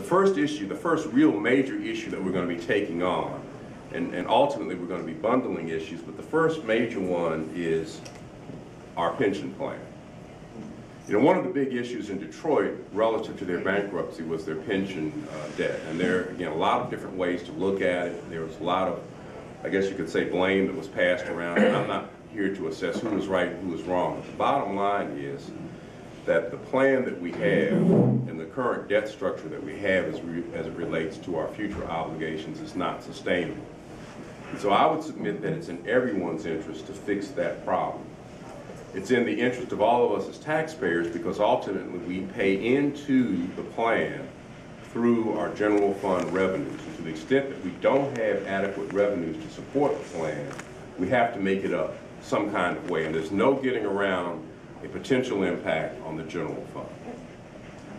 The first issue, the first real major issue that we're going to be taking on, and ultimately we're going to be bundling issues, but the first major one is our pension plan. You know, one of the big issues in Detroit relative to their bankruptcy was their pension debt. And there are, again, a lot of different ways to look at it. There was a lot of, I guess you could say, blame that was passed around. And I'm not here to assess who was right and who was wrong. But the bottom line is that the plan that we have and the current debt structure that we have as it relates to our future obligations is not sustainable. And so I would submit that it's in everyone's interest to fix that problem. It's in the interest of all of us as taxpayers because ultimately we pay into the plan through our general fund revenues. And to the extent that we don't have adequate revenues to support the plan, we have to make it up some kind of way. And there's no getting around a potential impact on the general fund.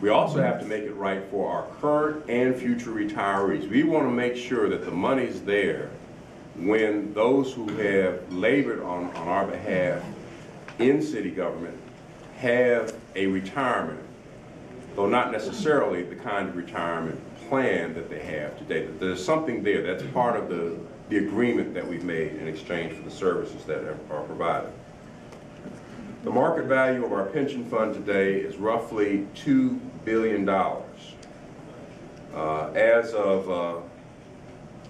We also have to make it right for our current and future retirees. We want to make sure that the money's there when those who have labored on our behalf in city government have a retirement, though not necessarily the kind of retirement plan that they have today. But there's something there. That's part of the agreement that we've made in exchange for the services that are provided. The market value of our pension fund today is roughly $2 billion. As of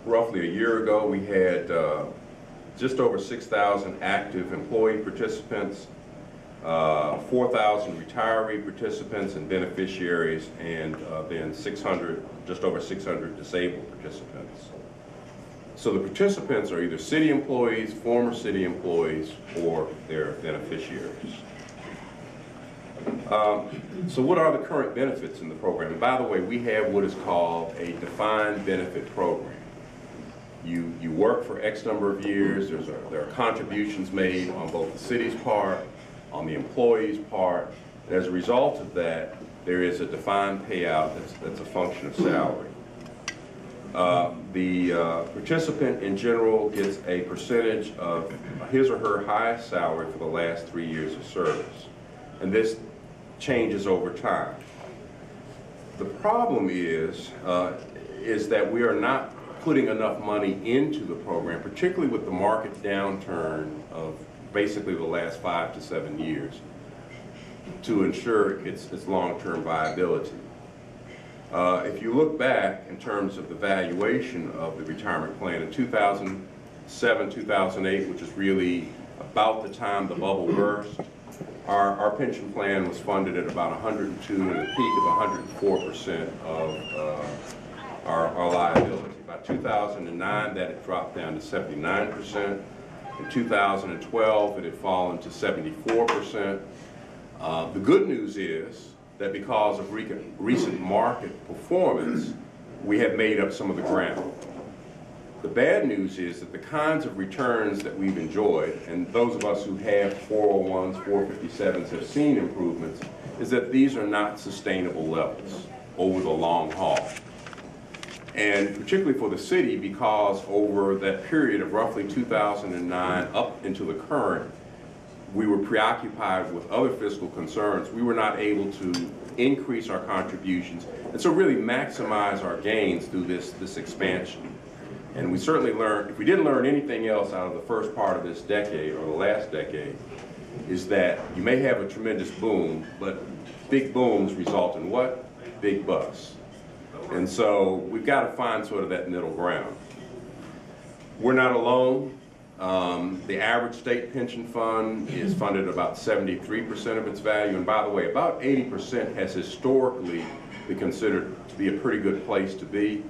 roughly a year ago, we had just over 6,000 active employee participants, 4,000 retiree participants and beneficiaries, and then just over 600 disabled participants. So the participants are either city employees, former city employees, or their beneficiaries. So what are the current benefits in the program? And by the way, we have what is called a defined benefit program. You work for X number of years, there are contributions made on both the city's part, on the employee's part, and as a result of that, there is a defined payout that's a function of salary. The participant in general gets a percentage of his or her highest salary for the last 3 years of service, and this changes over time. The problem is that we are not putting enough money into the program, particularly with the market downturn of basically the last 5 to 7 years, to ensure its long-term viability. If you look back in terms of the valuation of the retirement plan in 2007, 2008, which is really about the time the bubble burst, our pension plan was funded at about 102 and a peak of 104% of our liability. By 2009, that had dropped down to 79%. In 2012, it had fallen to 74%. The good news is that because of recent market performance, we have made up some of the ground. The bad news is that the kinds of returns that we've enjoyed, and those of us who have 401s, 457s have seen improvements, is that these are not sustainable levels over the long haul. And particularly for the city, because over that period of roughly 2009 up into the current, we were preoccupied with other fiscal concerns. We were not able to increase our contributions and so really maximize our gains through this expansion. And we certainly learned, if we didn't learn anything else out of the first part of this decade or the last decade, is that you may have a tremendous boom, but big booms result in what? Big busts. And so we've got to find sort of that middle ground. We're not alone. The average state pension fund is funded about 73% of its value, and by the way, about 80% has historically been considered to be a pretty good place to be.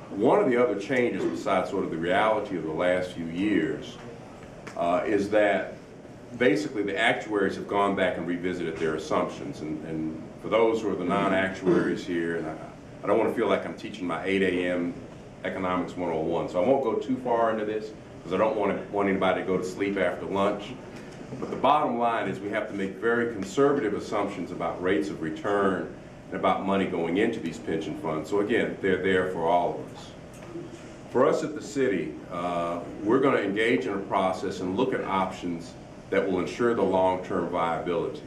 One of the other changes, besides sort of the reality of the last few years, is that basically the actuaries have gone back and revisited their assumptions. And for those who are the non-actuaries here, and I don't want to feel like I'm teaching my 8 a.m. Economics 101, so I won't go too far into this because I don't want anybody to go to sleep after lunch. But the bottom line is we have to make very conservative assumptions about rates of return and about money going into these pension funds. So again, they're there for all of us. For us at the city, we're going to engage in a process and look at options that will ensure the long-term viability.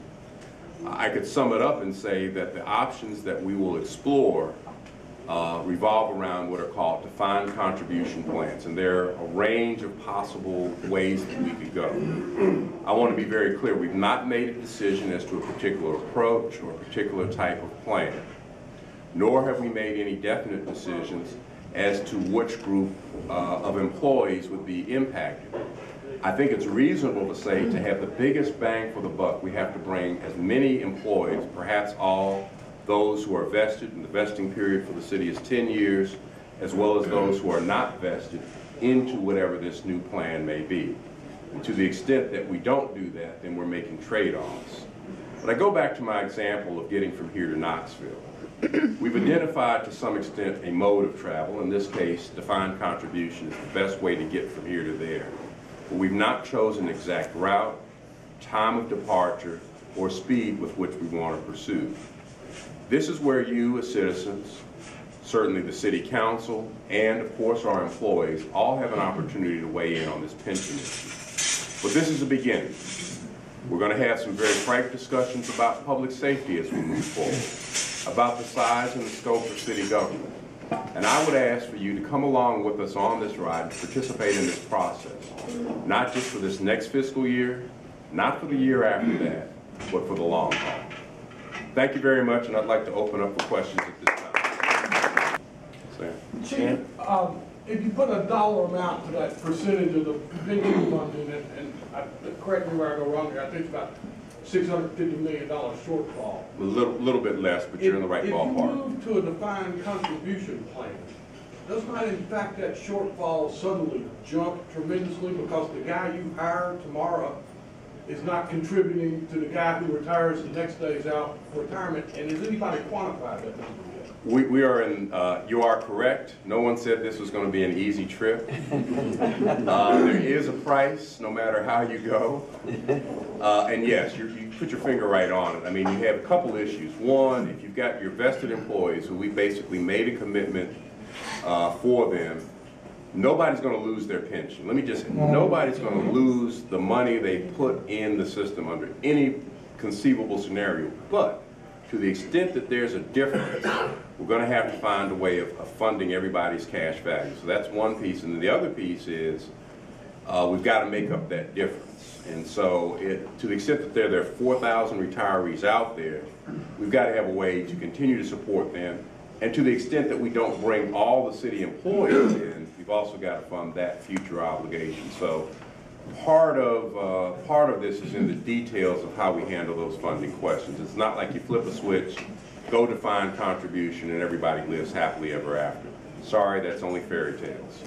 I could sum it up and say that the options that we will explore revolve around what are called defined contribution plans, and there are a range of possible ways that we could go. I want to be very clear, we've not made a decision as to a particular approach or a particular type of plan, nor have we made any definite decisions as to which group of employees would be impacted. I think it's reasonable to say to have the biggest bang for the buck, we have to bring as many employees, perhaps all those who are vested, and the vesting period for the city is 10 years, as well as those who are not vested, into whatever this new plan may be. And to the extent that we don't do that, then we're making trade-offs. But I go back to my example of getting from here to Knoxville. We've identified to some extent a mode of travel. In this case, defined contribution is the best way to get from here to there. But we've not chosen an exact route, time of departure, or speed with which we want to pursue. This is where you as citizens, certainly the city council, and of course our employees, all have an opportunity to weigh in on this pension issue. But this is the beginning. We're going to have some very frank discussions about public safety as we move forward, about the size and the scope of city government. And I would ask for you to come along with us on this ride and participate in this process, not just for this next fiscal year, not for the year after that, but for the long haul. Thank you very much, and I'd like to open up for questions at this time. Chief, if you put a dollar amount to that percentage of the pension funding, and correct me where I go wrong here, I think it's about $650 million shortfall. A little bit less, but you're in the right ballpark. If you move to a defined contribution plan, does not in fact that shortfall suddenly jump tremendously because the guy you hire tomorrow is not contributing to the guy who retires the next day is out for retirement? And has anybody quantified that number yet? We are in, you are correct. No one said this was going to be an easy trip. There is a price, no matter how you go. And yes, you put your finger right on it. I mean, you have a couple issues. One, if you've got your vested employees who we basically made a commitment for them, nobody's going to lose their pension. Let me just say, nobody's going to lose the money they put in the system under any conceivable scenario. But to the extent that there's a difference, we're going to have to find a way of funding everybody's cash value. So that's one piece. And the other piece is we've got to make up that difference. And so to the extent that there are 4,000 retirees out there, we've got to have a way to continue to support them. And to the extent that we don't bring all the city employees in, we've also got to fund that future obligation. So part of this is in the details of how we handle those funding questions. It's not like you flip a switch, go defined contribution, and everybody lives happily ever after. Sorry, that's only fairy tales.